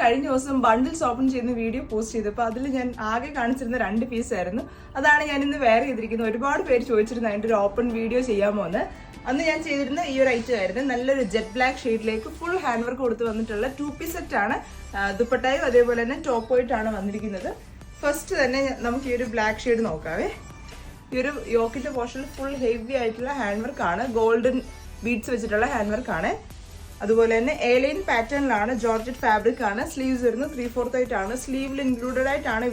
കഴിഞ്ഞ ദിവസം bundles open ചെയ്യുന്ന വീഡിയോ പോസ്റ്റ് ചെയ്തപ്പോൾ അതിൽ ഞാൻ ആകെ കാണിച്ചിരുന്ന 2 പീസായിരുന്നു. അതാണ് ഞാൻ ഇന്ന് വെയർ ചെയ്തിരിക്കുന്നത്. ഒരുപാട് പേര് ചോദിച്ചിരുന്നു അതിൻ്റെ ഒരു ഓപ്പൺ വീഡിയോ ചെയ്യാമോ എന്ന്. അന്ന് ഞാൻ ചെയ്തിരുന്ന ഈ ഒരു ഐറ്റം ആയിരുന്നു. നല്ലൊരു ജെറ്റ് ബ്ലാക്ക് ഷെയ്ഡിലേക്ക് ഫുൾ ഹാൻഡ് വർക്ക് കൊടുത്ത് വന്നിട്ടുള്ള 2 പീസ് സെറ്റാണ്. ദുപ്പട്ടയും അതേപോലെ തന്നെ ടോപ്പായിട്ടാണ് വന്നിരിക്കുന്നത്. ഫസ്റ്റ് തന്നെ നമുക്ക് ഈ ഒരു ബ്ലാക്ക് ഷെയ്ഡ് നോക്കാവേ. ഈ ഒരു യോക്കിന്റെ പോർഷനിൽ ഫുൾ ഹെവി ആയിട്ടുള്ള ഹാൻഡ് വർക്കാണ്. ഗോൾഡൻ ബീഡ്സ് വെച്ചിട്ടുള്ള ഹാൻഡ് വർക്കാണ്. അതുപോലെ തന്നെ എലൈൻ പാറ്റേണിലാണ്. ജോർജറ്റ് ഫാബ്രിക് ആണ്. സ്ലീവ്സ് വരുന്നത് 3/4 ആയിട്ടാണ്. സ്ലീവിൽ ഇൻക്ലൂഡഡ് ആയിട്ടാണ്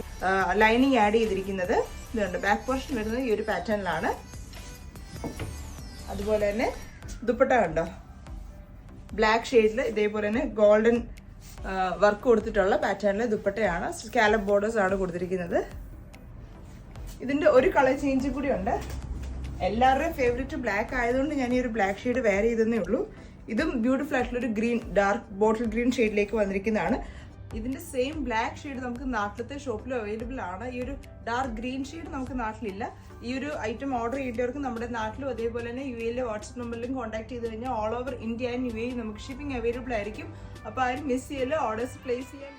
ലൈനിങ് ആഡ് ചെയ്തിരിക്കുന്നത്. ഇതുണ്ട് ബാക്ക് പോർഷൻ വരുന്നത് ഈ ഒരു പാറ്റേണിലാണ്. അതുപോലെ തന്നെ ദുപ്പട്ട കണ്ടോ, ബ്ലാക്ക് ഷെയ്ഡിൽ ഇതേപോലെ തന്നെ ഗോൾഡൻ വർക്ക് കൊടുത്തിട്ടുള്ള പാറ്റേണിലെ ദുപ്പട്ടയാണ്. സ്കാലപ്പ് ബോർഡേഴ്സ് ആണ് കൊടുത്തിരിക്കുന്നത്. ഇതിന്റെ ഒരു കളർ ചേഞ്ച് കൂടി ഉണ്ട്. എല്ലാവരുടെയും ഫേവറേറ്റ് ബ്ലാക്ക് ആയതുകൊണ്ട് ഞാൻ ഈ ഒരു ബ്ലാക്ക് ഷെയ്ഡ് വെയർ ചെയ്തേ ഉള്ളൂ. ഇതും ബ്യൂട്ടിഫുൾ ആയിട്ടുള്ള ഒരു ഗ്രീൻ, ഡാർക്ക് ബോട്ടിൽ ഗ്രീൻ ഷെയ്ഡിലേക്ക് വന്നിരിക്കുന്നതാണ്. ഇതിന്റെ സെയിം ബ്ലാക്ക് ഷെയ്ഡ് നമുക്ക് നാട്ടിലത്തെ ഷോപ്പിലും അവൈലബിൾ ആണ്. ഈ ഒരു ഡാർക്ക് ഗ്രീൻ ഷെയ്ഡ് നമുക്ക് നാട്ടിലില്ല. ഈ ഒരു ഐറ്റം ഓർഡർ ചെയ്യേണ്ടവർക്ക് നമ്മുടെ നാട്ടിലും അതേപോലെ തന്നെ UAE വാട്സ്ആപ്പ് നമ്പറിലും കോൺടാക്ട് ചെയ്ത് കഴിഞ്ഞാൽ all over India and UAE നമുക്ക് ഷിപ്പിംഗ് അവൈലബിൾ ആയിരിക്കും. അപ്പോൾ ആരും മിസ് ചെയ്യല്ലോ, ഓർഡേഴ്സ് പ്ലേസ് ചെയ്യാൻ.